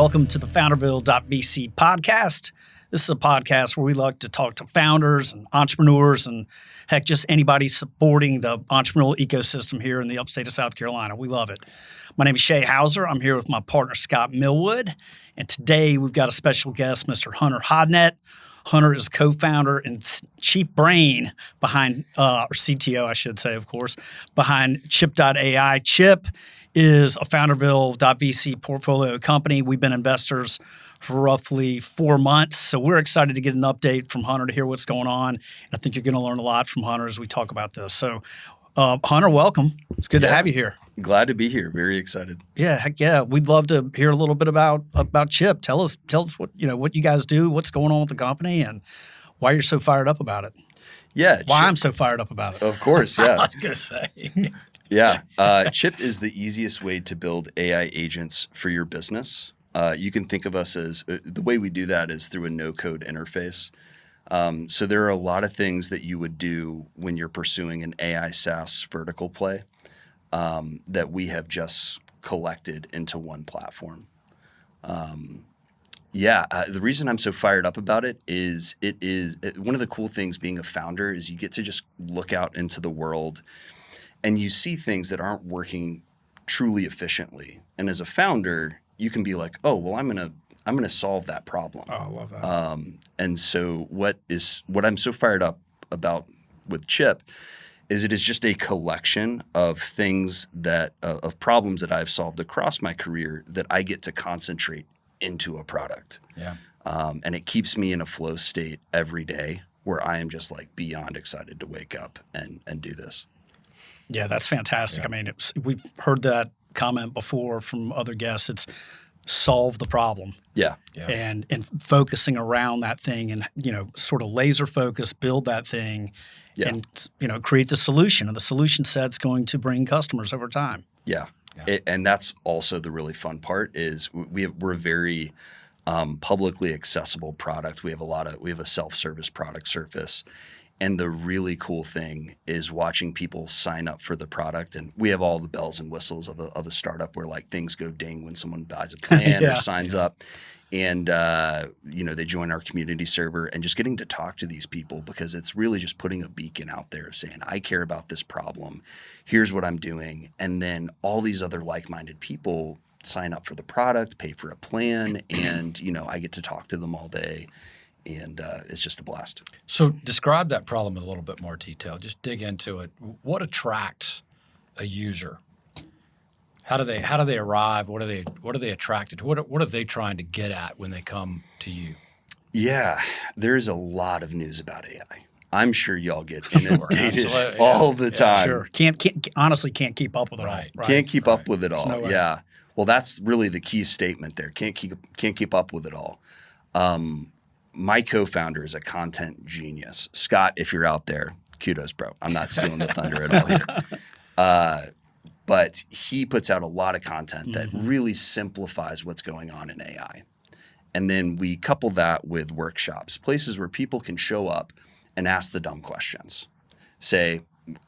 Welcome to the Founderville.vc podcast. This is a podcast where we like to talk to founders and entrepreneurs and heck, just anybody supporting the entrepreneurial ecosystem here in the upstate of South Carolina. We love it. My name is Shay Hauser. I'm here with my partner, Scott Millwood. And today we've got a special guest, Mr. Hunter Hodnett. Hunter is co-founder and chief brain behind, or CTO, I should say, of course, behind Chipp.ai. Chipp is a Founderville.vc portfolio company. We've been investors for roughly 4 months, so we're excited to get an update from Hunter to hear what's going on. And I think you're going to learn a lot from Hunter as we talk about this. So, Hunter, welcome. It's good to have you here. Glad to be here. Very excited. Yeah, heck yeah. We'd love to hear a little bit about Chipp. Tell us what you guys do, what's going on with the company, and why you're so fired up about it. Yeah, why I'm so fired up about it. Of course, yeah. I was going to say. Yeah, Chipp is the easiest way to build AI agents for your business. You can think of us as the way we do that is through a no-code interface. So there are a lot of things that you would do when you're pursuing an AI SaaS vertical play that we have just collected into one platform. The reason I'm so fired up about it is one of the cool things being a founder is you get to just look out into the world and you see things that aren't working truly efficiently. And as a founder, you can be like, oh, well, I'm gonna solve that problem. Oh, I love that. And so what I'm so fired up about with Chipp is it is just a collection of things of problems that I've solved across my career that I get to concentrate into a product. Yeah. And it keeps me in a flow state every day where I am just like beyond excited to wake up and do this. Yeah, that's fantastic. Yeah. I mean, we've heard that comment before from other guests. It's solve the problem. Yeah. And focusing around that thing and, sort of laser focus, build that thing and, create the solution. And the solution set's going to bring customers over time. Yeah. And that's also the really fun part is we're a very publicly accessible product. We have a self-service product surface. And the really cool thing is watching people sign up for the product. And we have all the bells and whistles of a startup where like things go ding when someone buys a plan or signs up. And, they join our community server and just getting to talk to these people because it's really just putting a beacon out there of saying, I care about this problem. Here's what I'm doing. And then all these other like-minded people sign up for the product, pay for a plan, and, I get to talk to them all day. And it's just a blast. So describe that problem in a little bit more detail. Just dig into it. What attracts a user? How do they arrive? What are they attracted to? What are they trying to get at when they come to you? Yeah, there's a lot of news about AI. I'm sure y'all get inundated all the time. Sure. Honestly can't keep up with it all. Right. Can't keep up with it all. No way. Yeah. Well, that's really the key statement there. Can't keep up with it all. My co-founder is a content genius. Scott, if you're out there, kudos, bro. I'm not stealing the thunder at all here. But he puts out a lot of content that really simplifies what's going on in AI. And then we couple that with workshops, places where people can show up and ask the dumb questions. Say,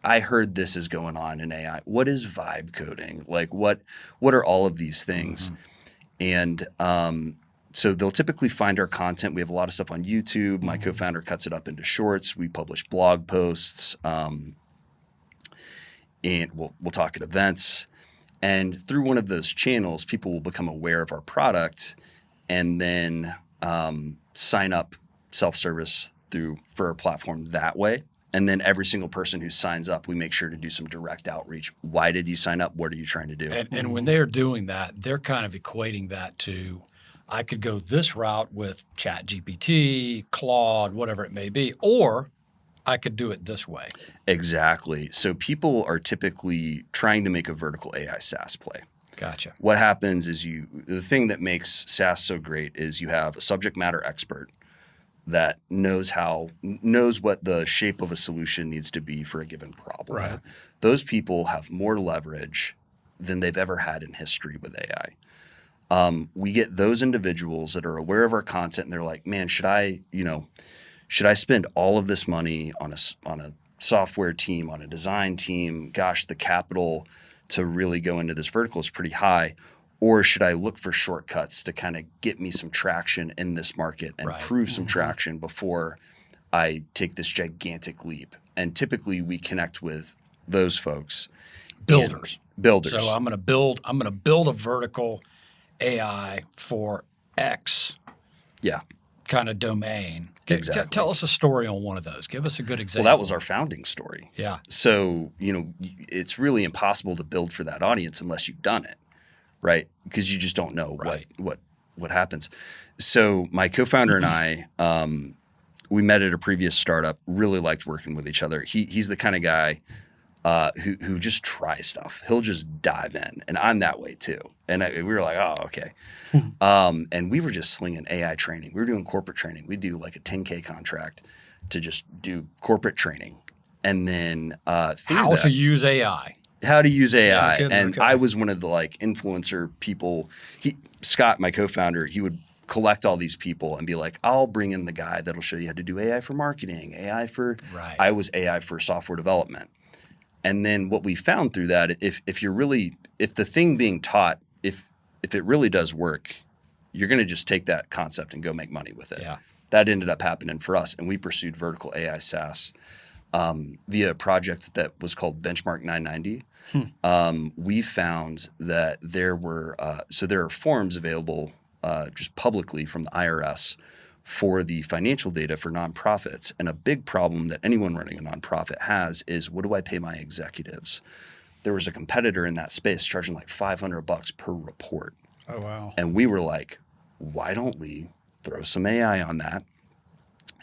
I heard this is going on in AI. What is vibe coding? Like what are all of these things? And so they'll typically find our content. We have a lot of stuff on YouTube. My co-founder cuts it up into shorts. We publish blog posts, and we'll talk at events. And through one of those channels, people will become aware of our product and then sign up self-service for our platform that way. And then every single person who signs up, we make sure to do some direct outreach. Why did you sign up? What are you trying to do? And when they're doing that, they're kind of equating that to I could go this route with ChatGPT, Claude, whatever it may be, or I could do it this way. Exactly. So people are typically trying to make a vertical AI SaaS play. Gotcha. What happens is the thing that makes SaaS so great is you have a subject matter expert that knows what the shape of a solution needs to be for a given problem. Right. Those people have more leverage than they've ever had in history with AI. We get those individuals that are aware of our content and they're like, man, should I spend all of this money on a software team, on a design team? Gosh, the capital to really go into this vertical is pretty high. Or should I look for shortcuts to kind of get me some traction in this market and prove some traction before I take this gigantic leap? And typically we connect with those folks. Builders. Builders. So I'm going to build a vertical AI for X kind of domain. Exactly. Tell us a story on one of those. Give us a good example. Well, that was our founding story. Yeah. So, it's really impossible to build for that audience unless you've done it, right? Because you just don't know what happens. So my co-founder and I, we met at a previous startup, really liked working with each other. He's the kind of guy who just tries stuff. He'll just dive in, and I'm that way too. And we were like, oh, okay. And we were just slinging AI training. We were doing corporate training. We do like a 10K contract to just do corporate training, and then to use AI. How to use AI. Yeah, and I was one of the like influencer people. Scott, my co-founder, he would collect all these people and be like, I'll bring in the guy that'll show you how to do AI for marketing, AI for I was AI for software development. And then what we found through that, if the thing being taught, if it really does work, you're going to just take that concept and go make money with it. Yeah. That ended up happening for us, and we pursued vertical AI SaaS via a project that was called Benchmark 990. We found that there are forms available just publicly from the IRS for the financial data for nonprofits. And a big problem that anyone running a nonprofit has is, what do I pay my executives? There was a competitor in that space charging like $500 per report. Oh, wow. And we were like, why don't we throw some AI on that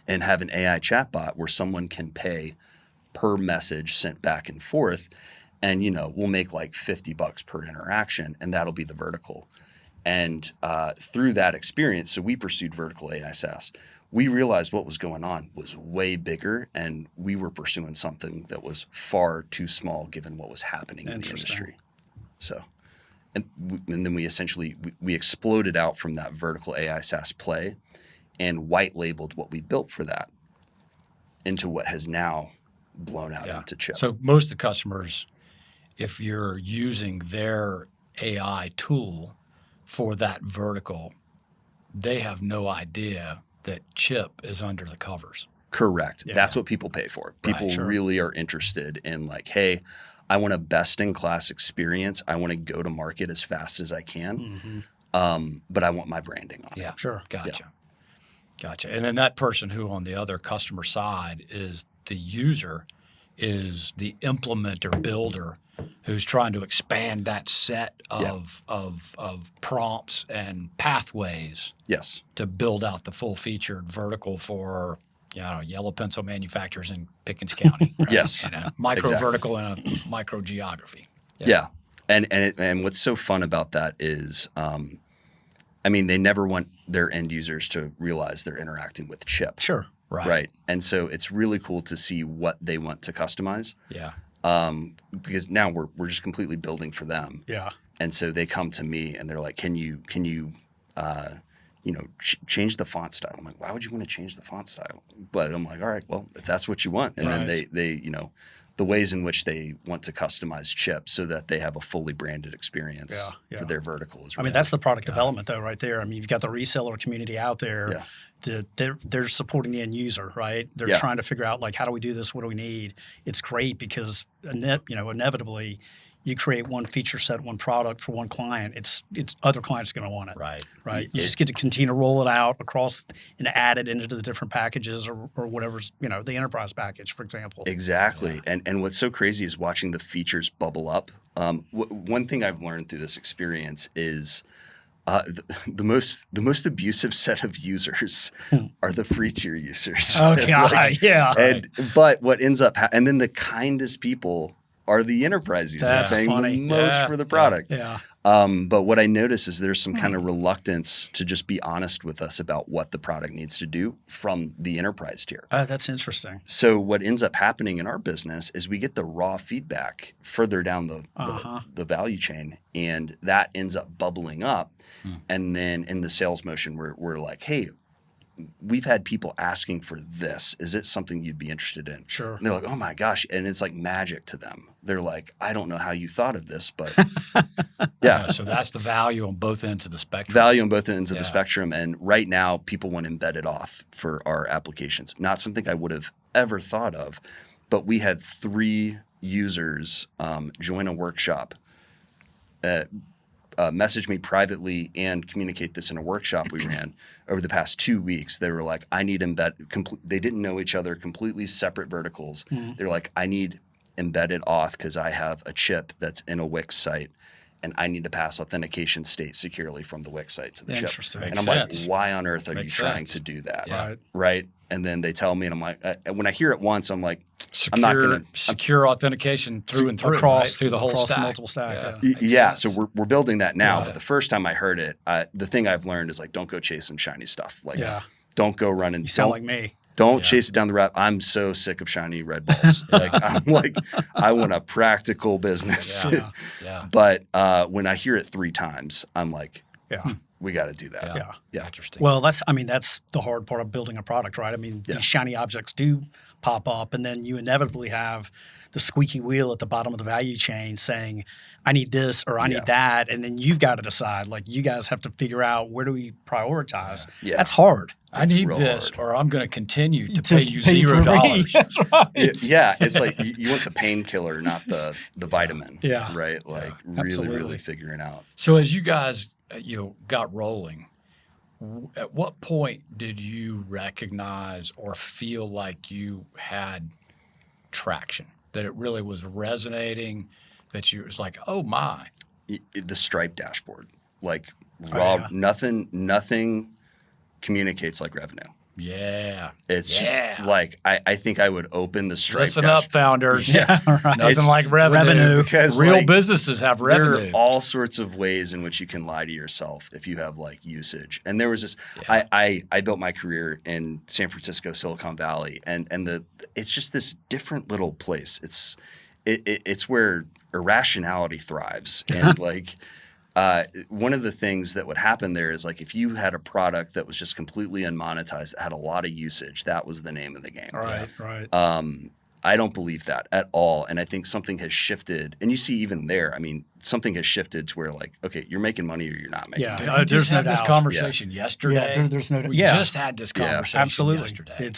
and have an AI chatbot where someone can pay per message sent back and forth, and we'll make like $50 per interaction, and that'll be the vertical. And through that experience, so we pursued vertical AI SaaS. We realized what was going on was way bigger, and we were pursuing something that was far too small given what was happening in the industry. So, and then we essentially we exploded out from that vertical AI SaaS play and white labeled what we built for that into what has now blown out into Chipp. So most of the customers, if you're using their AI tool for that vertical, they have no idea that Chipp is under the covers. Correct. Yeah. That's what people pay for. People really are interested in like, hey, I want a best-in-class experience. I want to go to market as fast as I can, but I want my branding on it. Yeah, sure. Gotcha. And then that person who on the other customer side is the user, is the implementer builder who's trying to expand that set of prompts and pathways to build out the full featured vertical for yellow pencil manufacturers in Pickens County. Right? Yes. Micro vertical and a micro geography. Yeah. And what's so fun about that is they never want their end users to realize they're interacting with Chipp. Sure. Right. And so it's really cool to see what they want to customize. Yeah. Because now we're just completely building for them. Yeah. And so they come to me and they're like, can you change the font style? I'm like, why would you want to change the font style? But I'm like, all right, well, if that's what you want. And then they the ways in which they want to customize Chipp so that they have a fully branded experience for their vertical as well. That's the product development though, right there. You've got the reseller community out there. Yeah. They're supporting the end user, right? They're trying to figure out like, how do we do this? What do we need? It's great because inevitably you create one feature set, one product for one client. It's other clients going to want it, right? You just get to continue to roll it out across and add it into the different packages or whatever's the enterprise package, for example. Exactly, and what's so crazy is watching the features bubble up. One thing I've learned through this experience is. The most abusive set of users are the free tier users. Okay, But what ends up and then the kindest people are the enterprise users paying the most for the product. Yeah. But what I notice is there's some kind of reluctance to just be honest with us about what the product needs to do from the enterprise tier. That's interesting. So what ends up happening in our business is we get the raw feedback further down the value chain, and that ends up bubbling up. And then in the sales motion, we're like, hey, we've had people asking for this. Is it something you'd be interested in? Sure. And they're like, oh my gosh. And it's like magic to them. They're like, I don't know how you thought of this, but yeah. So that's the value on both ends of the spectrum. Value on both ends of the spectrum. And right now, people want embedded auth for our applications. Not something I would have ever thought of, but we had 3 users join a workshop, message me privately and communicate this in a workshop we ran over the past 2 weeks. They were like, I need they didn't know each other, completely separate verticals. They're like, I need embedded auth because I have a chip that's in a Wix site and I need to pass authentication state securely from the Wix site to the chip. Interesting. And Makes I'm sense. like, why on earth are you Makes trying sense. to do that? Yeah. Right. And then they tell me, and I'm like, when I hear it once, I'm like, Secure, I'm not going to secure authentication through and through, across right? Through the whole across stack. the multiple stack. Yeah. Yeah. Makes Yeah, sense. so we're building that now. Yeah. But the first time I heard it, the thing I've learned is like, don't go chasing shiny stuff. Like, Yeah. don't go running. You sound like me. Don't chase it down the route. I'm so sick of shiny red balls. I want a practical business. Yeah. But when I hear it 3 times, I'm like, Yeah. we got to do that. Yeah. Interesting. Well, that's the hard part of building a product, right? I mean, these shiny objects do pop up, and then you inevitably have the squeaky wheel at the bottom of the value chain saying, I need this or I need that. And then you've got to decide, like, you guys have to figure out, where do we prioritize? Yeah. That's hard. I need real this, hard. or I'm going to continue to To pay you pay for free. $0. That's right. Yeah, it's like you want the painkiller, not the vitamin. Yeah. Right? Like Absolutely. really figuring out. So as you guys got rolling, at what point did you recognize or feel like you had traction, that it really was resonating, that you was like, oh my. The Stripe dashboard, like raw, nothing communicates like revenue. Yeah. It's just like I think I would open the Stripe Listen up, founders. Yeah, right. Nothing like revenue. because Real like, businesses have revenue. there are all sorts of ways in which you can lie to yourself if you have like usage. And there was this. I built my career in San Francisco, Silicon Valley, and it's just this different little place. It's where irrationality thrives, and like. One of the things that would happen there is like if you had a product that was just completely unmonetized, that had a lot of usage, that was the name of the game. Right. I don't believe that at all. And I think something has shifted. And you see even there, I mean, something has shifted to where like, okay, you're making money or you're not making money. We just There's no had this doubt. conversation yesterday. Yeah, there's no doubt. We Yeah. just had this conversation Absolutely. yesterday.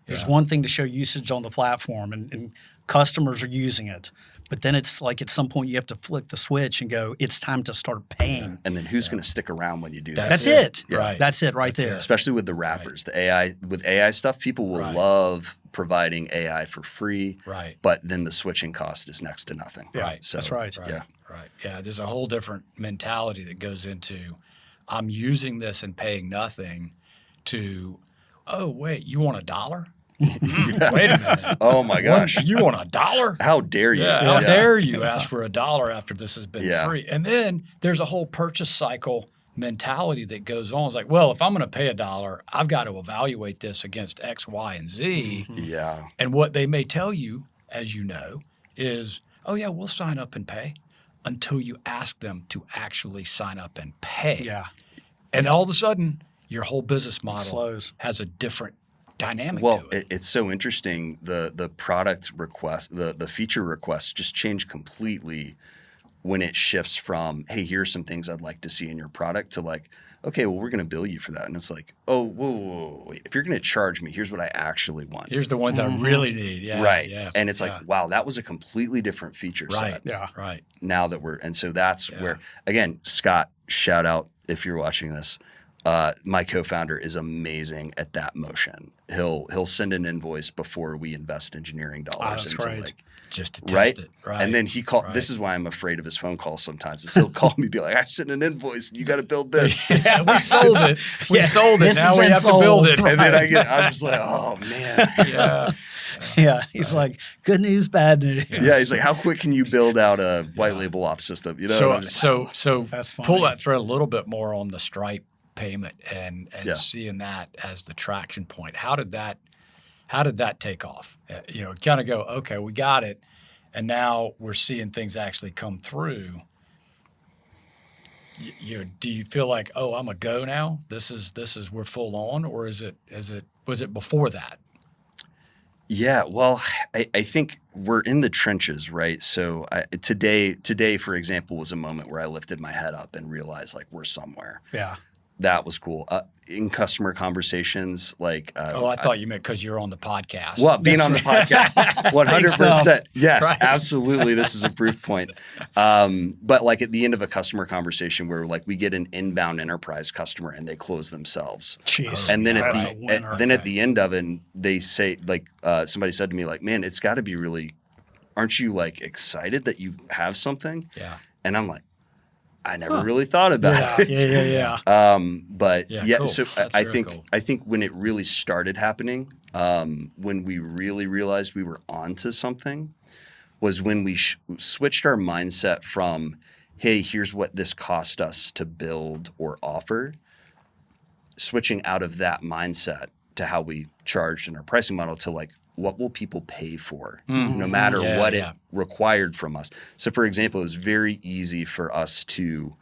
There's one thing to show usage on the platform and customers are using it. But then it's like at some point you have to flick the switch and go, it's time to start paying. And then who's going to stick around when you do that? That's it. Yeah. Right. That's it right there. Especially with the wrappers, the AI, with AI stuff, people will love providing AI for free. Right. But then the switching cost is next to nothing. Yeah, Right. So, that's right. Yeah. Right. Yeah. There's a whole different mentality that goes into I'm using this and paying nothing to, oh, wait, you want $1? Wait a minute. Oh my gosh. You want $1? How dare you? Yeah, how dare you ask for $1 after this has been Yeah. free? And then there's a whole purchase cycle mentality that goes on. It's like, well, if I'm going to pay $1, I've got to evaluate this against X, Y, and Z. Yeah. And what they may tell you, as you know, is, oh yeah, we'll sign up and pay, until you ask them to actually sign up and pay. Yeah. And all of a sudden, your whole business model Slows. has a different dynamic Well, to it. it's so interesting. The product request, the feature requests just change completely when it shifts from, hey, here's some things I'd like to see in your product, to like, okay, well, we're going to bill you for that. And it's like, oh, whoa, wait. If you're going to charge me, here's what I actually want. Here's the ones I really need. Yeah. Right. Yeah, And it's yeah. like, wow, that was a completely different feature Right. set. Yeah. Right. Now that and so that's where, again, Scott, shout out if you're watching this. My co-founder is amazing at that motion. He'll send an invoice before we invest engineering dollars that's into great. like, Just to test right? it. Right. And then he called. Right. This is why I'm afraid of his phone calls sometimes. Is he'll call me, be like, "I sent an invoice. You got to build this." Yeah, we sold it. We sold it. This Now has we been have to build sold. it. And then I'm just like, "Oh man." Yeah. Yeah. He's like, good news, bad news. Yeah, he's like, "How quick can you build out a white label auth system?" You know. And I'm just So That's pull funny. that thread a little bit more on the Stripe payment and Yeah. seeing that as the traction point. How did that take off? Kind of go, okay, we got it, and now we're seeing things actually come through. do you feel like, oh, I'm a go now? This is we're full on, or was it before that? Yeah, well, I think we're in the trenches, right? So today, for example, was a moment where I lifted my head up and realized like we're somewhere. Yeah. That was cool. In customer conversations, like I thought you meant because you're on the podcast. well, being on the podcast, 100%. Yes, Right. absolutely. This is a proof point. But like at the end of a customer conversation where like we get an inbound enterprise customer and they close themselves. Jeez. And then That's a winner. at the end of it, they say like somebody said to me like, man, it's got to be really, aren't you like excited that you have something? Yeah. And I'm like, I never really thought about it. Yeah. But Cool. so That's I very think cool. I think when it really started happening, when we really realized we were onto something, was when we switched our mindset from, hey, here's what this cost us to build or offer, switching out of that mindset to how we charged in our pricing model to like, what will people pay for, no matter what it required from us? So, for example, it was very easy for us to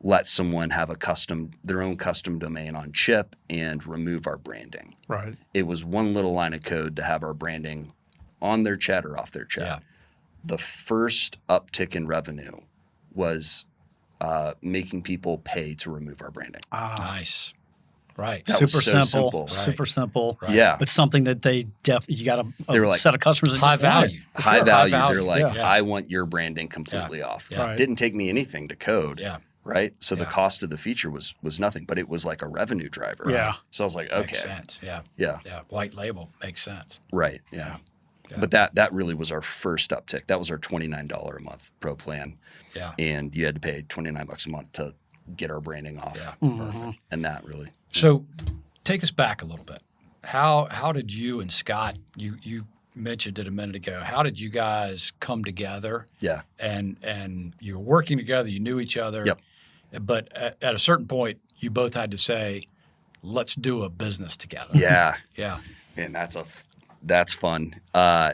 let someone have their own custom domain on Chipp and remove our branding. Right. It was one little line of code to have our branding on their chat or off their chat. Yeah. The first uptick in revenue was making people pay to remove our branding. Nice. Right. That was Super so simple. Right. Super simple. Right. Yeah. But something that you got They were a like, set of customers that High just want it. value. High Sure, value. high value. They're like, Yeah. I want your branding completely off. Yeah. Right. Didn't take me anything to code. Yeah. Right. So the Yeah. cost of the feature was nothing, but it was like a revenue driver. Yeah. So I was like, Makes okay. sense. Yeah. Yeah. Yeah. White label makes sense. Right. Yeah. Yeah. But that really was our first uptick. That was our $29 a month pro plan. Yeah. And you had to pay $29 a month to get our branding off. Yeah. Perfect. And that really. So take us back a little bit. How did you and Scott, you mentioned it a minute ago, how did you guys come together? Yeah. And you were working together, you knew each other. Yep. But at a certain point, you both had to say, let's do a business together. Yeah. Yeah. And that's fun.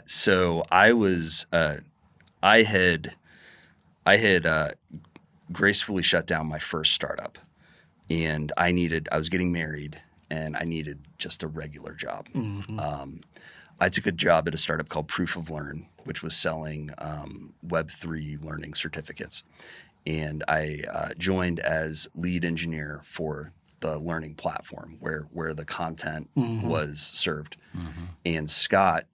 So I was, I had gracefully shut down my first startup, and I was getting married, and I needed just a regular job. I took a job at a startup called Proof of Learn, which was selling Web3 learning certificates. And I joined as lead engineer for the learning platform where the content was served. And Scott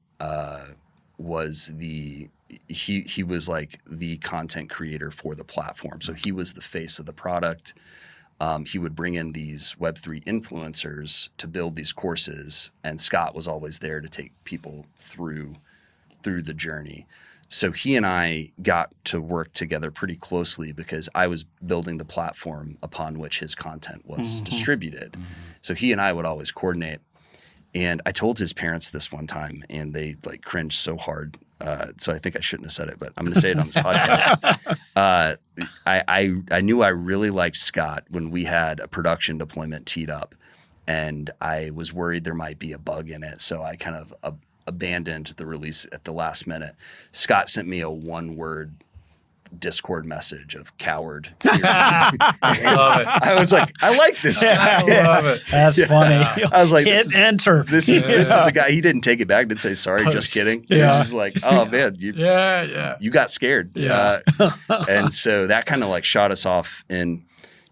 was he was like the content creator for the platform. So he was the face of the product. He would bring in these Web3 influencers to build these courses, and Scott was always there to take people through the journey. So he and I got to work together pretty closely because I was building the platform upon which his content was distributed. So he and I would always coordinate. And I told his parents this one time, and they like cringed so hard. So I think I shouldn't have said it, but I'm going to say it on this podcast. I knew I really liked Scott when we had a production deployment teed up, and I was worried there might be a bug in it. So I kind of abandoned the release at the last minute. Scott sent me a one-word Discord message of coward. I love it. I was like, I like this guy. I love it. That's funny. I was like, hit enter. This is a guy. He didn't take it back. Didn't say sorry. Just kidding. He was just like, oh man, you got scared. Yeah. And so that kind of like shot us off in,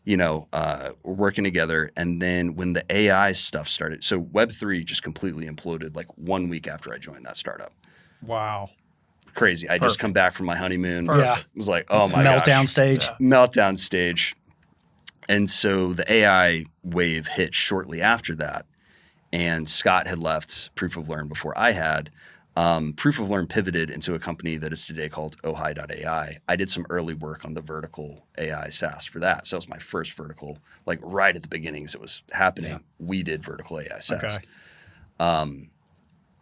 we're working together. And then when the AI stuff started, so Web3 just completely imploded like 1 week after I joined that startup. Wow. Crazy. I just come back from my honeymoon. Yeah. It was like, oh my Meltdown gosh. stage. Meltdown stage. And so the AI wave hit shortly after that. And Scott had left Proof of Learn before I had. Proof of Learn pivoted into a company that is today called Ohai.ai. I did some early work on the vertical AI SaaS for that. So it was my first vertical, like right at the beginning as it was happening. Yeah. We did vertical AI SaaS. Okay.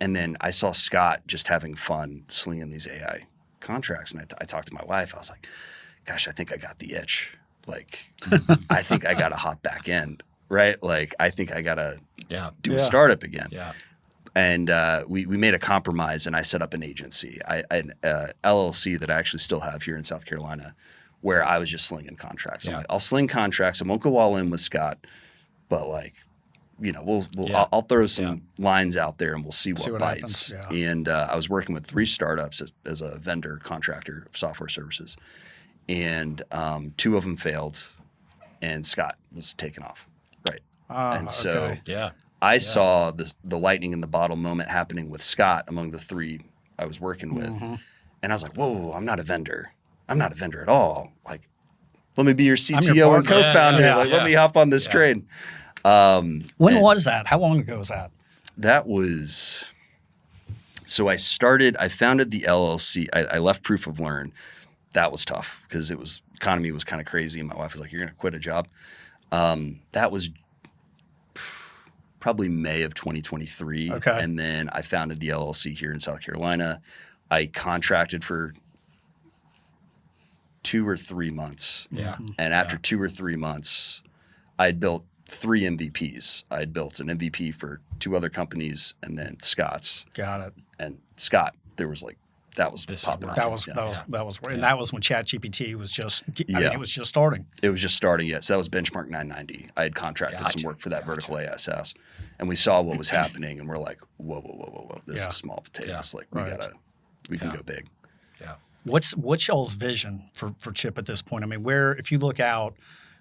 And then I saw Scott just having fun slinging these AI contracts. And I talked to my wife. I was like, gosh, I think I got the itch. Like, I think I got to hop back in, right? Like, I think I got to do a startup again. Yeah. And we made a compromise, and I set up an agency, an LLC that I actually still have here in South Carolina, where I was just slinging contracts. I'm Yeah. like, I'll sling contracts. I won't go all in with Scott, but like, I'll throw some lines out there and we'll see what bites. Happens. Yeah. And I was working with 3 startups as a vendor contractor of software services, and 2 of them failed, and Scott was taken off. Right. And so I saw the lightning in the bottle moment happening with Scott among the 3 I was working with. Mm-hmm. And I was like, whoa, I'm not a vendor. I'm not a vendor at all. Like, let me be your your CTO and partner. co-founder. Let me hop on this train. When was that? How long ago was that? That was, so I founded the LLC. I left Proof of Learn. That was tough because economy was kind of crazy. And my wife was like, you're going to quit a job. That was probably May of 2023. Okay. And then I founded the LLC here in South Carolina. I contracted for 2 or 3 months. Yeah. And after 2 or 3 months, I had built 3 MVPs. I had built an MVP for 2 other companies and then Scott's. Got it. And Scott, that was popping off. That was and that was when ChatGPT was just. I mean, it was just starting. It was just starting. Yes, that was benchmark 990. I had contracted some work for that vertical ASS, and we saw what was happening, and we're like, whoa, this is small potatoes. Like we can go big. Yeah. What's y'all's vision for Chip at this point? I mean, if you look out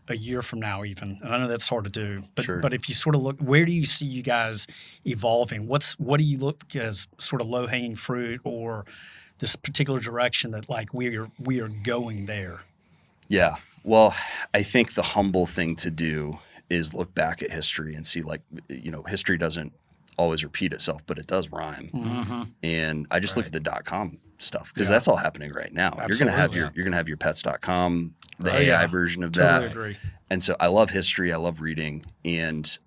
a year from now, even, and I know that's hard to do, but if you sort of look, where do you see you guys evolving? What do you look as sort of low hanging fruit or this particular direction that like we are going there? Yeah. Well, I think the humble thing to do is look back at history and see, like, history doesn't always repeat itself, but it does rhyme. Mm-hmm. And I just look at the .com stuff because that's all happening right now. Absolutely. You're gonna have your pets.com, the AI version of totally that. Agree. And so I love history. I love reading. And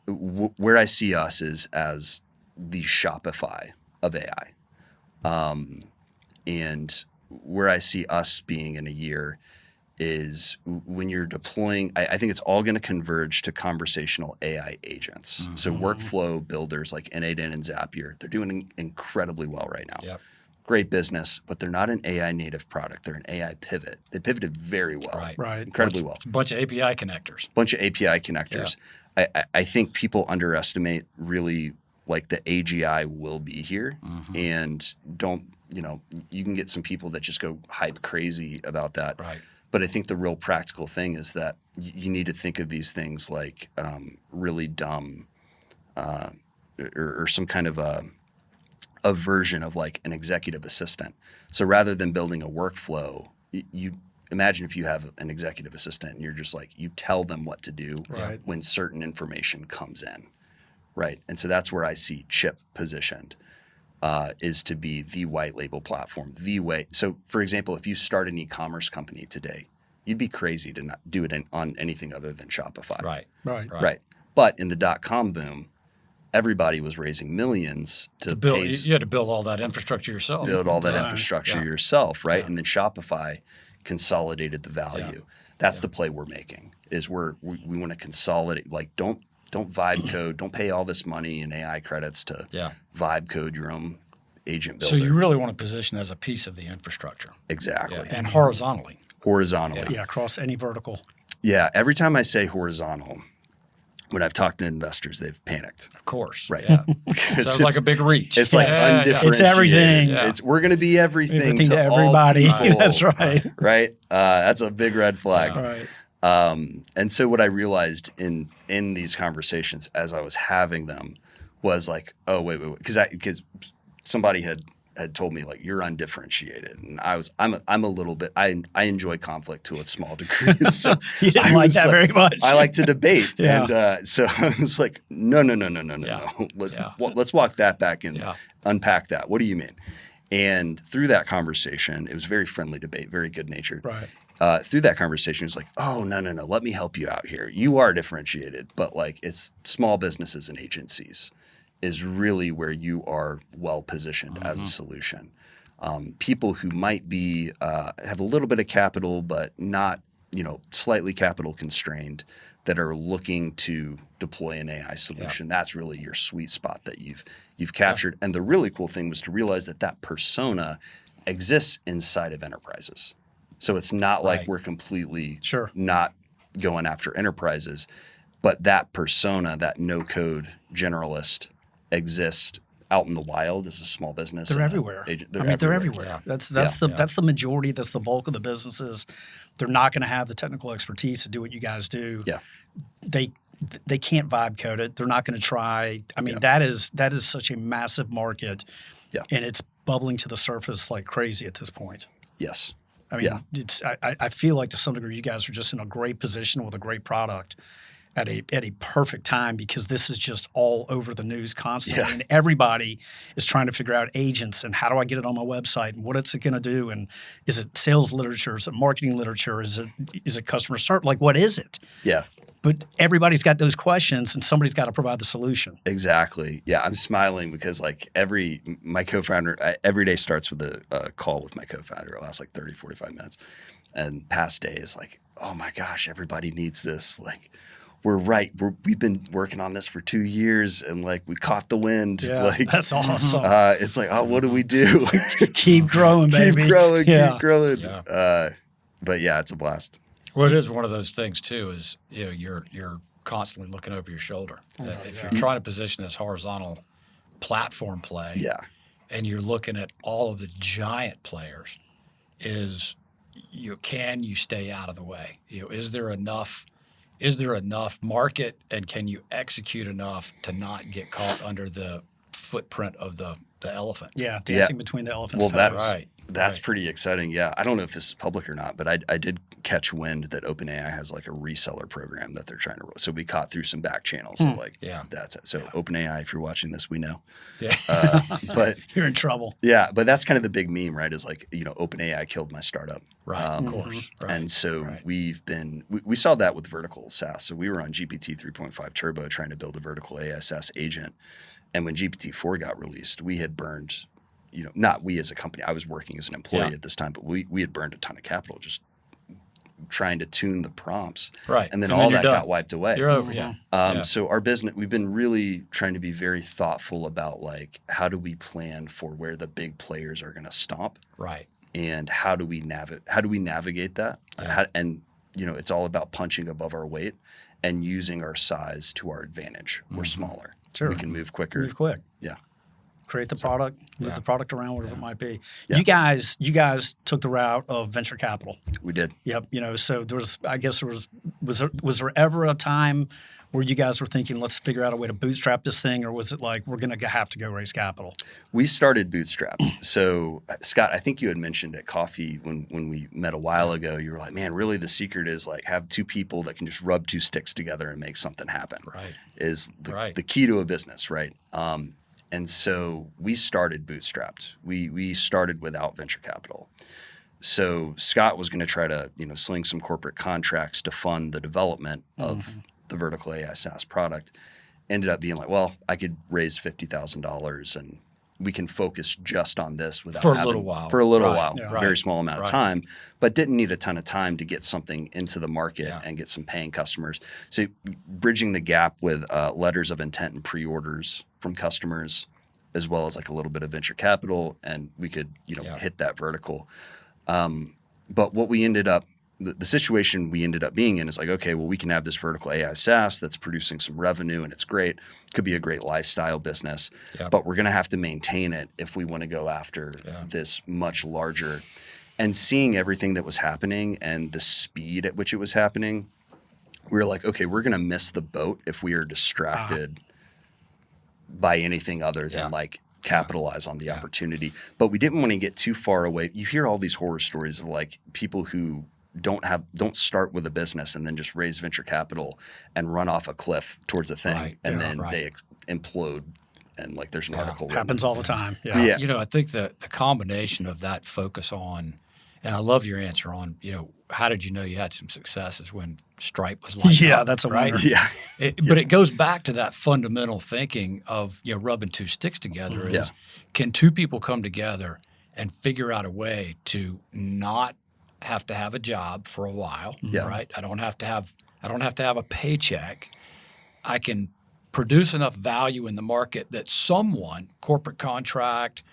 where I see us is as the Shopify of AI. And where I see us being in a year is when you're deploying, I think it's all going to converge to conversational AI agents. Mm-hmm. So workflow builders like N8N and Zapier, they're doing incredibly well right now. Yep. Great business, but they're not an AI native product. They're an AI pivot. They pivoted very well, incredibly well. A bunch of API connectors. Yeah. I think people underestimate really like the AGI will be here, and you can get some people that just go hype crazy about that. Right. But I think the real practical thing is that you need to think of these things like really dumb or some kind of a version of like an executive assistant. So rather than building a workflow, you imagine if you have an executive assistant and you're just like, you tell them what to do when certain information comes in. Right. And so that's where I see Chip positioned. Is to be the white label platform, the way. So, for example, if you start an e-commerce company today, you'd be crazy to not do it on anything other than Shopify. Right. But in the .com boom, everybody was raising millions to build. You had to build all that infrastructure yourself. Yourself, right? Yeah. And then Shopify consolidated the value. That's the play we're making. Is we want to consolidate. Like, don't vibe code. Don't pay all this money and AI credits to vibe code your own agent builder. So you really want to position as a piece of the infrastructure. Exactly. And horizontally. Yeah, across any vertical. Yeah. Every time I say horizontal, when I've talked to investors, they've panicked. Of course. Right. Yeah. Sounds like a big reach. It's like undifferentiated. It's everything. Yeah. We're going to be everything to everybody. All people. That's right. Right. That's a big red flag. Right. And so what I realized in these conversations as I was having them was like, oh, wait, because somebody had told me like you're undifferentiated, and I'm a little bit I enjoy conflict to a small degree. So you didn't like that very much. I like to debate, and so I was like, no. Let's walk that back and unpack that. What do you mean? And through that conversation, it was very friendly debate, very good natured. Right. Through that conversation, it's like, oh, no. Let me help you out here. You are differentiated, but like it's small businesses and agencies is really where you are well positioned as a solution. People who might be have a little bit of capital, but not slightly capital constrained, that are looking to deploy an AI solution. That's really your sweet spot that you've captured. And the really cool thing was to realize that persona exists inside of enterprises. So it's not like Right. we're completely Sure. not going after enterprises, but that persona, that no-code generalist exists out in the wild as a small business. They're and a everywhere. agent. They're everywhere. Yeah. That's Yeah. that's the majority. That's the bulk of the businesses. They're not going to have the technical expertise to do what you guys do. Yeah. They can't vibe code it. They're not going to try. I mean, that is such a massive market, Yeah. and it's bubbling to the surface like crazy at this point. Yes. I mean, I feel like to some degree you guys are just in a great position with a great product at a perfect time, because this is just all over the news constantly, Yeah. and everybody is trying to figure out agents and how do I get it on my website and what it's going to do, and is it sales literature, is it marketing literature, is it customer service, like what is it? Yeah. But everybody's got those questions, and somebody's got to provide the solution. Exactly. Yeah, I'm smiling because like my co-founder, every day starts with a call with my co-founder. It lasts like 30, 45 minutes. And past day is like, oh my gosh, everybody needs this. Like, we're right. We've been working on this for 2 years, and like we caught the wind. Yeah, Like, that's awesome. it's like, oh, what do we do? Keep growing, baby. Keep growing, Yeah. keep growing. Yeah. But yeah, it's a blast. Well, it is one of those things too. Is you're constantly looking over your shoulder. If you're trying to position this horizontal platform play, Yeah. and you're looking at all of the giant players, can you stay out of the way? Is there enough market, and can you execute enough to not get caught under the footprint of the elephant? Yeah, dancing between the elephants' Well, toes. that's pretty exciting. Yeah. I don't know if this is public or not, but I did catch wind that OpenAI has like a reseller program that they're trying to roll. So we caught through some back channels. So like, that's it. So OpenAI, if you're watching this, we know. Yeah. But You're in trouble. yeah, but that's kind of the big meme, right? Is like, OpenAI killed my startup. Right, of course. Right. And so we saw that with vertical SaaS. So we were on GPT 3.5 Turbo trying to build a vertical AI SaaS agent. And when GPT-4 got released, we had burned, not we as a company, I was working as an employee at this time, but we had burned a ton of capital just trying to tune the prompts. Right. And then all that got wiped away. You're over, yeah. So our business, we've been really trying to be very thoughtful about like, how do we plan for where the big players are going to stomp? Right. And how do we navigate that? Yeah. It's all about punching above our weight and using our size to our advantage. We're smaller. Sure. We can move quicker. Move quick. Yeah. Create the product, move the product around, whatever it might be. Yeah. You guys took the route of venture capital. We did. Yep. So was there ever a time where you guys were thinking, let's figure out a way to bootstrap this thing, or was it like we're going to have to go raise capital? We started bootstraps. So Scott, I think you had mentioned at coffee when we met a while ago, you were like, man, really the secret is like have two people that can just rub two sticks together and make something happen. Right. Is the key to a business, right? And so we started bootstrapped. We started without venture capital. So Scott was going to try to, sling some corporate contracts to fund the development of the vertical AI SaaS product. Ended up being like, well, I could raise $50,000 and we can focus just on this without for a little while. Very small amount of time, but didn't need a ton of time to get something into the market and get some paying customers. So bridging the gap with letters of intent and pre-orders from customers, as well as like a little bit of venture capital, and we could hit that vertical. But what we ended up, the situation we ended up being in is like, okay, well, we can have this vertical AI SaaS that's producing some revenue and it's great. Could be a great lifestyle business, but we're going to have to maintain it if we want to go after this much larger. And seeing everything that was happening and the speed at which it was happening, we were like, okay, we're going to miss the boat if we are distracted by anything other than like capitalize on the opportunity. But we didn't want to get too far away. You hear all these horror stories of like people who don't start with a business and then just raise venture capital and run off a cliff towards a thing and then they implode, and like there's an article happens all the time. I think the combination of that focus on, and I love your answer on, how did you know you had some successes when Stripe was like that's a winner. But it goes back to that fundamental thinking of rubbing two sticks together. Can two people come together and figure out a way to not have to have a job for a while, right? I don't have to have a paycheck. I can produce enough value in the market that someone, corporate contract,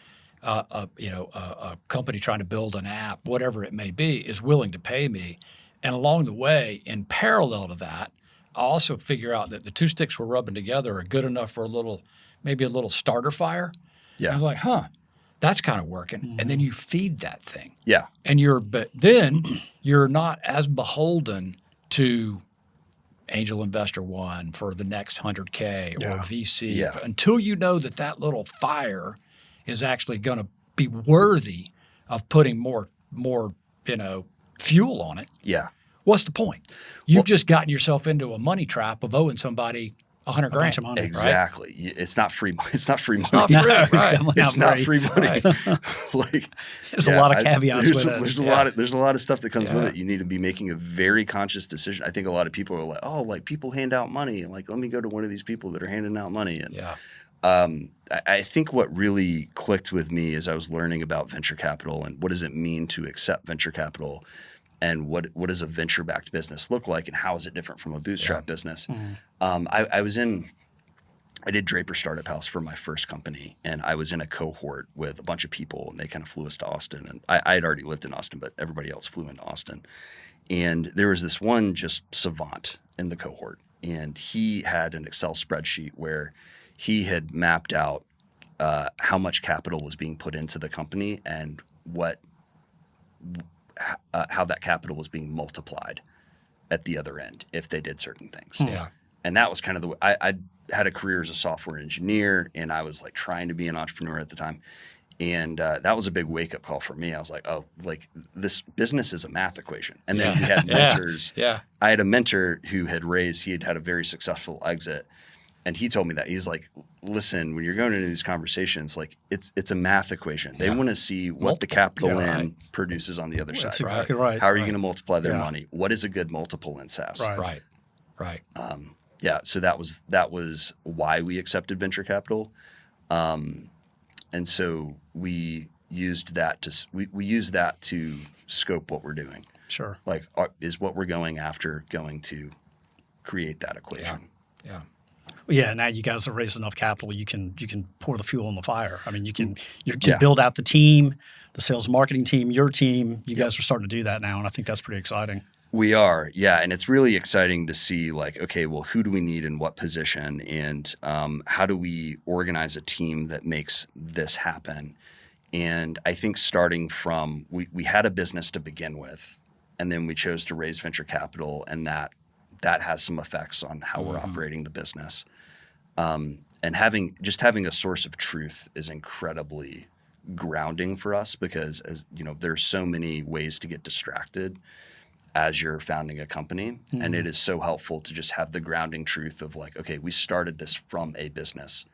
a company trying to build an app, whatever it may be, is willing to pay me. And along the way, in parallel to that, I also figure out that the two sticks we're rubbing together are good enough for maybe a little starter fire. Yeah. And I was like, that's kind of working. And then you feed that thing. Yeah. And but then you're not as beholden to angel investor one for the next 100K or VC until you know that little fire is actually going to be worthy of putting more fuel on it. Yeah. What's the point? You've just gotten yourself into a money trap of owing somebody $100,000 of money. Exactly. Right? It's not free. It's not free money. It's not free. No, Right. it's Not free money. Right. There's a lot of caveats with it. There's a lot of stuff that comes with it. You need to be making a very conscious decision. I think a lot of people are like, oh, like people hand out money. Like, let me go to one of these people that are handing out money. And I think what really clicked with me as I was learning about venture capital and what does it mean to accept venture capital and what does a venture-backed business look like and how is it different from a bootstrap business. Mm-hmm. I did Draper Startup House for my first company, and I was in a cohort with a bunch of people, and they kind of flew us to Austin. And I had already lived in Austin, but everybody else flew into Austin. And there was this one just savant in the cohort, and he had an Excel spreadsheet where he had mapped out how much capital was being put into the company and how that capital was being multiplied at the other end if they did certain things. Yeah. And that was kind of I had a career as a software engineer, and I was like trying to be an entrepreneur at the time. And that was a big wake up call for me. I was like, oh, like this business is a math equation. And then we had mentors. I had a mentor who had had a very successful exit. And he told me that. He's like, listen, when you're going into these conversations, like it's a math equation. They want to see what the capital produces on the other side. That's exactly right. How are you going to multiply their money? What is a good multiple in SaaS? Right. So that was why we accepted venture capital. And so we used that to scope what we're doing. Sure. Like, is what we're going after going to create that equation? Yeah. Yeah, now you guys have raised enough capital. You can pour the fuel on the fire. I mean, you can build out the team, the sales marketing team, your team. You guys are starting to do that now, and I think that's pretty exciting. We are, yeah, and it's really exciting to see like, okay, well, who do we need in what position, and how do we organize a team that makes this happen? And I think starting from we had a business to begin with, and then we chose to raise venture capital, and that has some effects on how we're operating the business. And having a source of truth is incredibly grounding for us because, as you know, there's so many ways to get distracted as you're founding a company. And it is so helpful to just have the grounding truth of like, okay, we started this from a business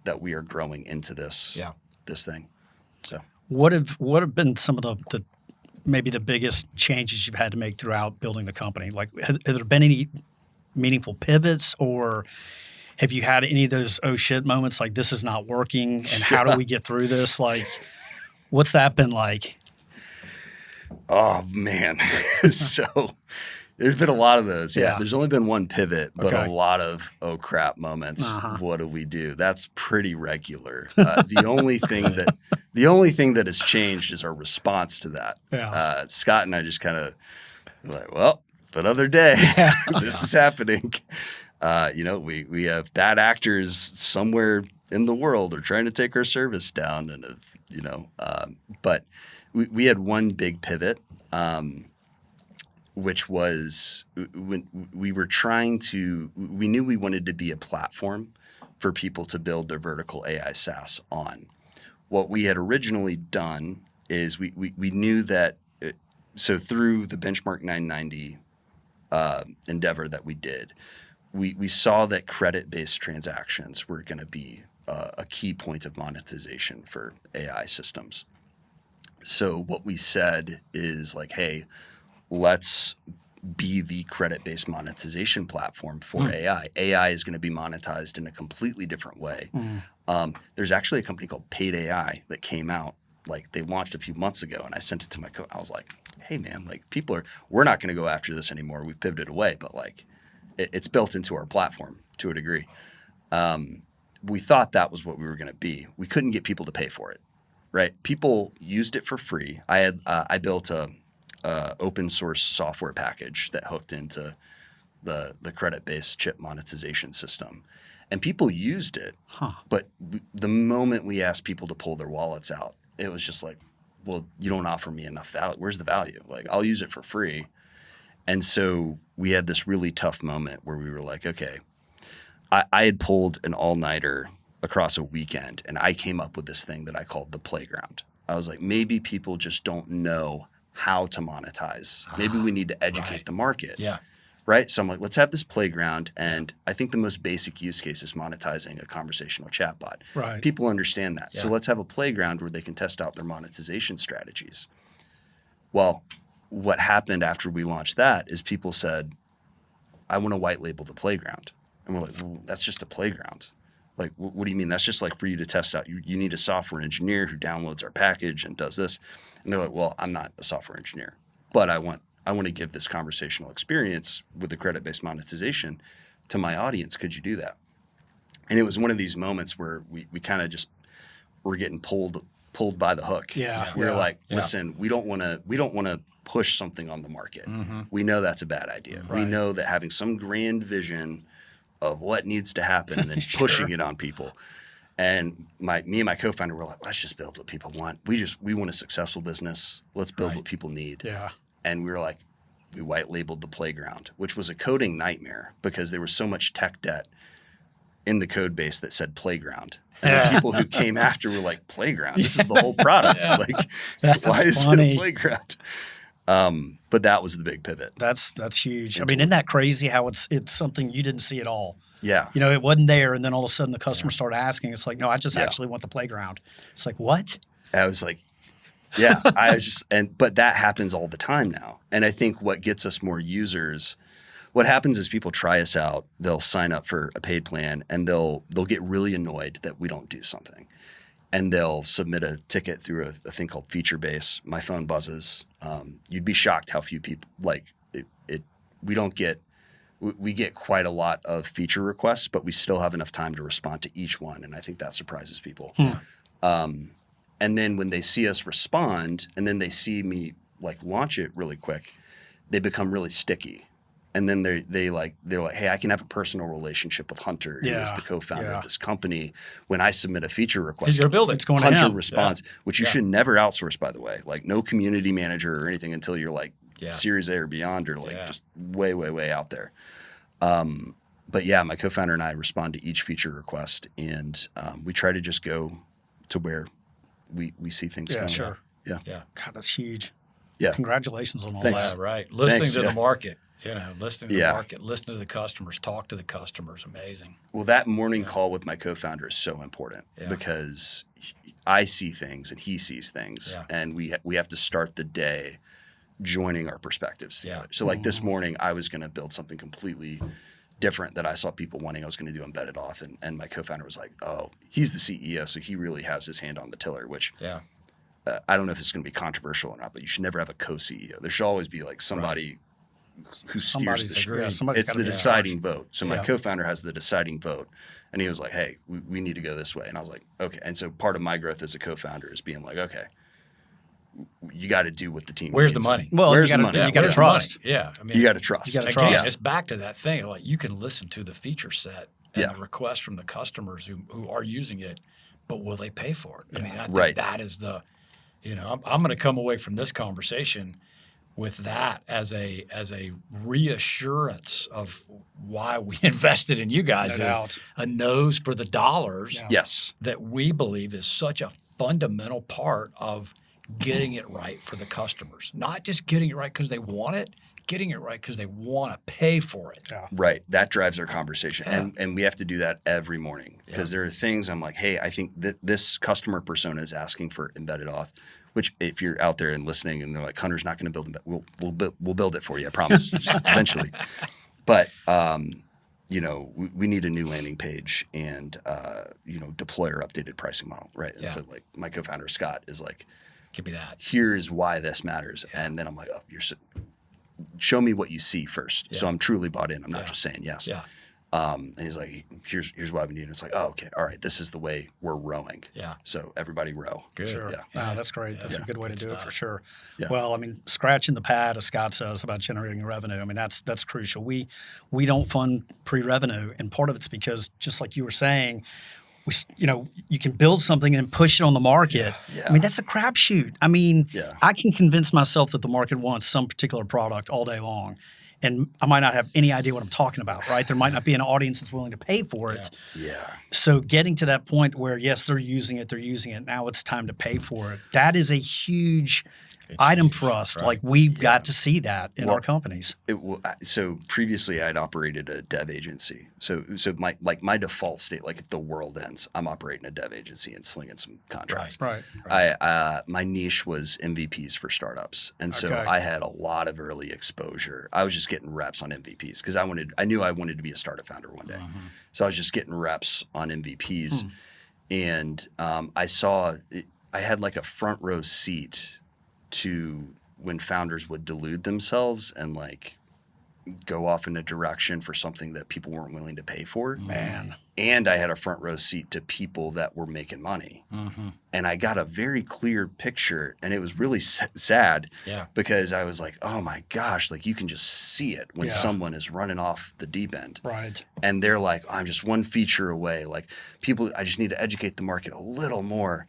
that we are growing into this thing. So what have been some of the maybe the biggest changes you've had to make throughout building the company? Like, have there been any meaningful pivots, or have you had any of those oh shit moments like this is not working and how do we get through this? Like, what's that been like? Oh man. So there's been a lot of those. Yeah. There's only been one pivot, but a lot of oh crap moments. What do we do? That's pretty regular. The only thing that has changed is our response to that. Scott and I just kind of like, well, it's another day. This is happening. We have bad actors somewhere in the world are trying to take our service down, and but we had one big pivot, which was when we were we knew we wanted to be a platform for people to build their vertical AI SaaS on. What we had originally done is we knew that, so through the Benchmark 990 endeavor that we did, we saw that credit-based transactions were going to be a key point of monetization for AI systems. So what we said is like, hey, let's be the credit-based monetization platform for AI. AI is going to be monetized in a completely different way. There's actually a company called Paid AI that came out. Like, they launched a few months ago, and I sent it to my I was like, hey man, like we're not going to go after this anymore. We pivoted away, but like it's built into our platform to a degree. We thought that was what we were going to be. We couldn't get people to pay for it. right? People used it for free. I built a open source software package that hooked into the credit-based chip monetization system, and people used it. But the moment we asked people to pull their wallets out, it was just like, well, you don't offer me enough value. Where's the value? Like, I'll use it for free. And so we had this really tough moment where we were like, okay, I had pulled an all-nighter across a weekend, and I came up with this thing that I called the playground. I was like, maybe people just don't know how to monetize. Maybe we need to educate the market. Yeah. Right? So I'm like, let's have this playground. And I think the most basic use case is monetizing a conversational chatbot. Right. People understand that. Yeah. So let's have a playground where they can test out their monetization strategies. Well, what happened after we launched that is people said, I want to white label the playground. And we're like, well, that's just a playground. Like, what do you mean? That's just like for you to test out. You need a software engineer who downloads our package and does this. And they're like, well, I'm not a software engineer, but I want to give this conversational experience with the credit-based monetization to my audience. Could you do that? And it was one of these moments where we kind of just were getting pulled by the hook. Yeah. We were like, listen, we don't want to push something on the market. We know that's a bad idea. Right. We know that having some grand vision of what needs to happen and then pushing it on people. And me and my co-founder were like, let's just build what people want. We want a successful business. Let's build what people need. Yeah. And we were like, we white labeled the playground, which was a coding nightmare because there was so much tech debt in the code base that said playground. And the people who came after were like, playground? This is the whole product. Like, why is it a playground? But that was the big pivot. That's huge. I mean, isn't that crazy how it's something you didn't see at all? Yeah. You know, it wasn't there, and then all of a sudden the customer started asking. It's like, no, I just actually want the playground. It's like, what? I was like, but that happens all the time now. And I think what gets us more users, what happens is people try us out, they'll sign up for a paid plan, and they'll get really annoyed that we don't do something. And they'll submit a ticket through a thing called Feature Base. My phone buzzes. You'd be shocked how few people we get quite a lot of feature requests, but we still have enough time to respond to each one. And I think that surprises people. And then when they see us respond and then they see me like launch it really quick, they become really sticky. And then they're like, hey, I can have a personal relationship with Hunter, who is the co-founder of this company. When I submit a feature request, he's going to build it. It's going to Hunter him. responds, which you should never outsource, by the way. Like no community manager or anything until you're like Series A or beyond, or like just way, way, way out there. But yeah, my co-founder and I respond to each feature request, and we try to just go to where we see things going. Sure. Yeah. God, that's huge. Yeah. Congratulations on all Thanks. that. Yeah, right. Listening to the Yeah. market. Listening to the market, listening to the customers, talk to the customers. Amazing. Well, that morning call with my co-founder is so important because I see things and he sees things, and we have to start the day joining our perspectives together. So like this morning, I was going to build something completely different that I saw people wanting. I was going to do embedded auth, and my co-founder was like, oh, he's the CEO, so he really has his hand on the tiller, which I don't know if it's going to be controversial or not, but you should never have a co-CEO. There should always be like somebody who steers the ship. It's the deciding vote. So my co-founder has the deciding vote, and he was like, hey, we need to go this way. And I was like, okay. And so part of my growth as a co-founder is being like, okay, you got to do what the team Where's needs. the money? Well, where's you the gotta, money? You got to trust. Yeah. I mean, you got to trust. You gotta again, trust. it's back to that thing. Like you can listen to the feature set and the requests from the customers who are using it, but will they pay for it? I mean, I think that is the, I'm going to come away from this conversation with that as a reassurance of why we invested in you guys. No doubt. A nose for the dollars. Yeah. Yes. That we believe is such a fundamental part of getting it right for the customers. Not just getting it right because they want it, getting it right because they want to pay for it. Yeah. Right. That drives our conversation. And we have to do that every morning because there are things I'm like, hey, I think this customer persona is asking for embedded auth, which if you're out there and listening and they're like, Hunter's not going to build it, we'll build it for you, I promise, eventually. But, we need a new landing page and, deploy our updated pricing model, right? And so like my co-founder, Scott, is like, give me that. Here's why this matters. Yeah. And then I'm like, oh, show me what you see first. Yeah. So I'm truly bought in. I'm not just saying yes. Yeah. And he's like, here's what I've been doing. It's like, oh, okay, all right, this is the way we're rowing. Yeah. So everybody row. Good. Sure. Yeah. No, that's great. That's a good way to do it stuff. for sure. Yeah. Well, I mean, scratching the pad, as Scott says, about generating revenue. I mean, that's crucial. We don't fund pre-revenue, and part of it's because, just like you were saying, you can build something and push it on the market. Yeah. I mean, that's a crapshoot. I mean, Yeah. I can convince myself that the market wants some particular product all day long, and I might not have any idea what I'm talking about, right? There might not be an audience that's willing to pay for it. Yeah. So getting to that point where, yes, they're using it. Now it's time to pay for it. That is a huge item for us. right. Like, we've got to see that in our companies. So previously I'd operated a dev agency. So my default state, like if the world ends, I'm operating a dev agency and slinging some contracts. Right. My niche was MVPs for startups. And so Okay. I had a lot of early exposure. I was just getting reps on MVPs because I knew I wanted to be a startup founder one day. So I was just getting reps on MVPs. And I had like a front row seat to when founders would delude themselves and like go off in a direction for something that people weren't willing to pay for. Man. And I had a front row seat to people that were making money. And I got a very clear picture, and it was really sad because I was like, oh my gosh, like you can just see it when someone is running off the deep end. Right. And they're like, I'm just one feature away. Like I just need to educate the market a little more.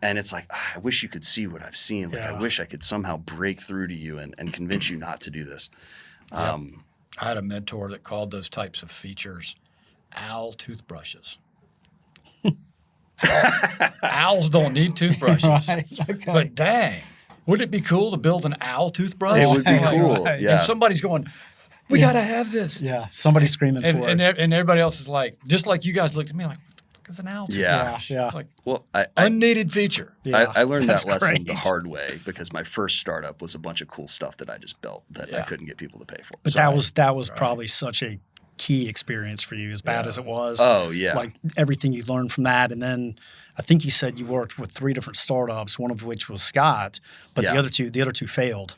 And it's like, I wish you could see what I've seen. Like, I wish I could somehow break through to you and convince you not to do this. I had a mentor that called those types of features owl toothbrushes. Owls don't need toothbrushes. Right. Okay. But dang, wouldn't it be cool to build an owl toothbrush? It would be cool. Right. Yeah. And somebody's going, we got to have this. Yeah. Somebody's screaming for And it. everybody else is like, just like you guys looked at me like, it's an owl toothbrush. Yeah. Like, Well, unneeded feature. Yeah. I learned That's that lesson the great. hard way because my first startup was a bunch of cool stuff that I just built that I couldn't get people to pay for. But So that was probably such a key experience for you, as bad as it was. Oh, yeah. Like everything you learned from that. And then I think you said you worked with 3 different startups, one of which was Scott, but the other two failed.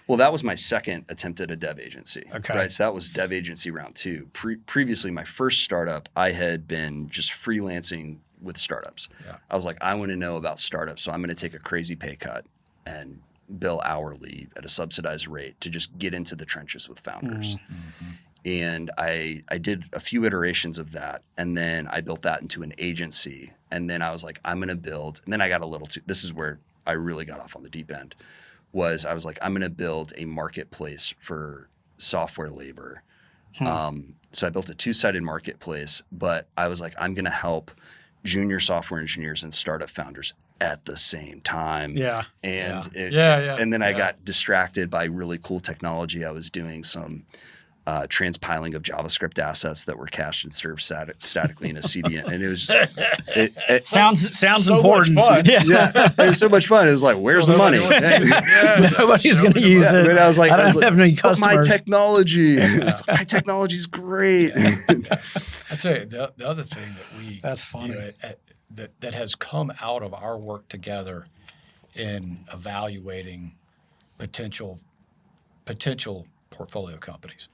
Well, that was my second attempt at a dev agency. Okay. Right. So that was dev agency round 2. Previously, my first startup, I had been just freelancing with startups. Yeah. I was like, I want to know about startups, so I'm going to take a crazy pay cut and bill hourly at a subsidized rate to just get into the trenches with founders. And I did a few iterations of that, and then I built that into an agency. And then I was like, I'm going to build, and then I got a little too, this is where I really got off on the deep end, I was like, I'm going to build a marketplace for software labor. So I built a 2-sided marketplace, but I was like, I'm going to help junior software engineers and startup founders at the same time. Yeah. And and then I got distracted by really cool technology. I was doing some transpiling of JavaScript assets that were cached and served statically in a CDN, and it was just, it Sounds so important. much fun. yeah, it was so much fun. It was like, where's the money? Nobody's going to use it. But I was like, I don't have any but my customers. technology, my technology's great. I tell you, the other thing that we That's funny. That has come out of our work together in evaluating potential portfolio companies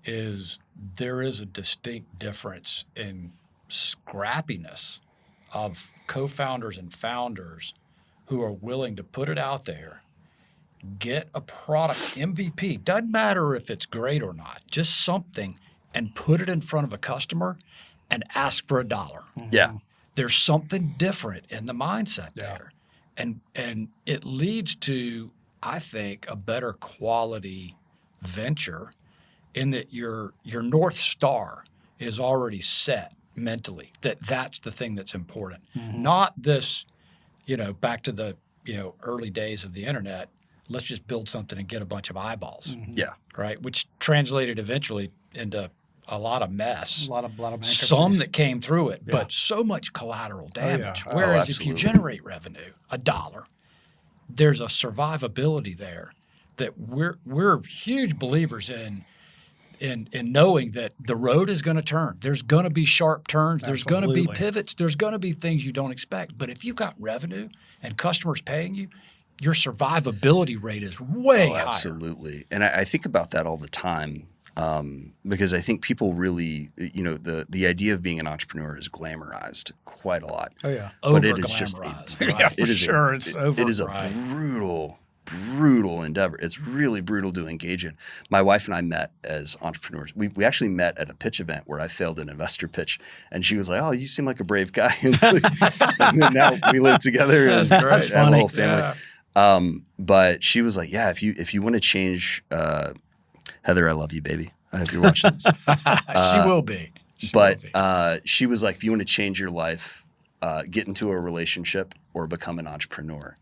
is there is a distinct difference in scrappiness of co-founders and founders who are willing to put it out there, get a product MVP, doesn't matter if it's great or not, just something, and put it in front of a customer and ask for $1. Yeah. There's something different in the mindset there. And it leads to, I think, a better quality venture in that your North Star is already set mentally, that's the thing that's important. Not this, back to the, early days of the internet, let's just build something and get a bunch of eyeballs. Yeah. Right? Which translated eventually into a lot of mess. A lot of bankruptcies. Some that came through it, but so much collateral damage. Oh, Whereas if you absolutely. generate revenue, $1, there's a survivability there that we're huge believers in knowing that the road is going to turn. There's going to be sharp turns. There's going to be Absolutely. pivots. There's going to be things you don't expect. But if you've got revenue and customers paying you, your survivability rate is way higher. Absolutely. And I think about that all the time. because I think people really, the idea of being an entrepreneur is glamorized quite a lot. Oh yeah. But it is just Over-glamorized, right? Yeah, for sure. It's over. It is a Right. brutal endeavor. It's really brutal to engage in. My wife and I met as entrepreneurs. We actually met at a pitch event where I failed an investor pitch, and she was like, "Oh, you seem like a brave guy." And then now we live together. That's and great. That's have a funny. whole family. Yeah. But she was like, "Yeah, if you want to change, Heather, I love you, baby. I hope you're watching this." She will be. She was like, if you want to change your life, get into a relationship or become an entrepreneur.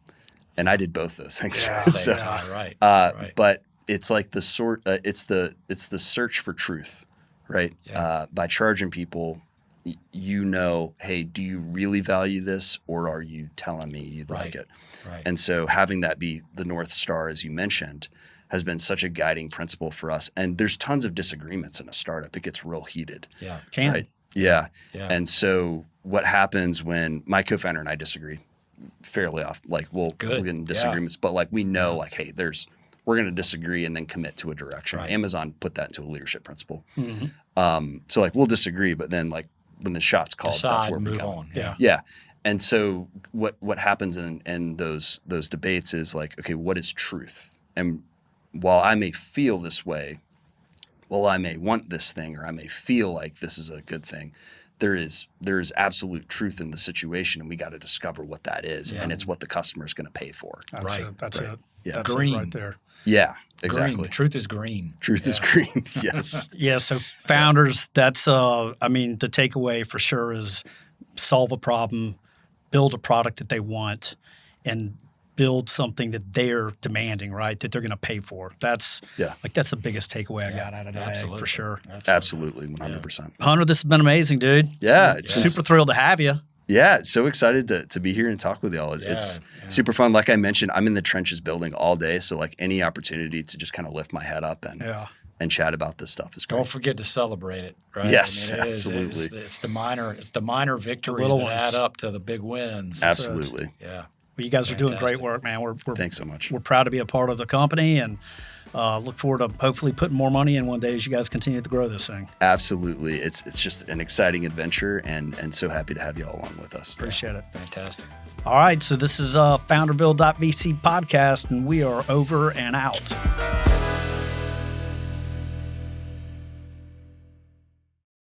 And I did both those things. Yeah, So, right. But it's like it's the search for truth, right? Yeah. By charging people, hey, do you really value this, or are you telling me you'd like it? Right. And so having that be the North Star, as you mentioned, has been such a guiding principle for us. And there's tons of disagreements in a startup. It gets real heated. Yeah. Right? Yeah. Yeah. And so what happens when my co-founder and I disagree fairly often, like we'll get in disagreements, but like we know like, hey, we're going to disagree and then commit to a direction. Right. Amazon put that into a leadership principle. Mm-hmm. So like we'll disagree, but then like when the shot's called, that's where we move go. on. Yeah. Yeah. And so what happens in those debates is like, okay, what is truth? And while I may feel this way, while I may want this thing, or I may feel like this is a good thing, there is absolute truth in the situation, and we got to discover what that is, and it's what the customer is going to pay for. That's Right. it. That's Right. it. Yeah. That's Green. it right there. Yeah, exactly. Green. The truth is green. Truth is green. Yes. Yeah. So founders, that's the takeaway for sure is solve a problem, build a product that they want, and build something that they're demanding, right? That they're going to pay for. That's the biggest takeaway I got out of today for sure. Absolutely, 100%. Hunter, this has been amazing, dude. Yeah, it's been Super thrilled to have you. Yeah, so excited to be here and talk with y'all. It's super fun. Like I mentioned, I'm in the trenches building all day, so like any opportunity to just kind of lift my head up and chat about this stuff is great. Don't forget to celebrate it, right? Yes, I mean, absolutely. It's the minor victories little that ones. add up to the big wins. Absolutely. Yeah. Well, you guys are doing great Fantastic. work, man. We're Thanks so much. We're proud to be a part of the company, and look forward to hopefully putting more money in one day as you guys continue to grow this thing. Absolutely. It's just an exciting adventure, and so happy to have you all along with us. Appreciate it. Fantastic. All right, so this is FounderVille.vc podcast, and we are over and out.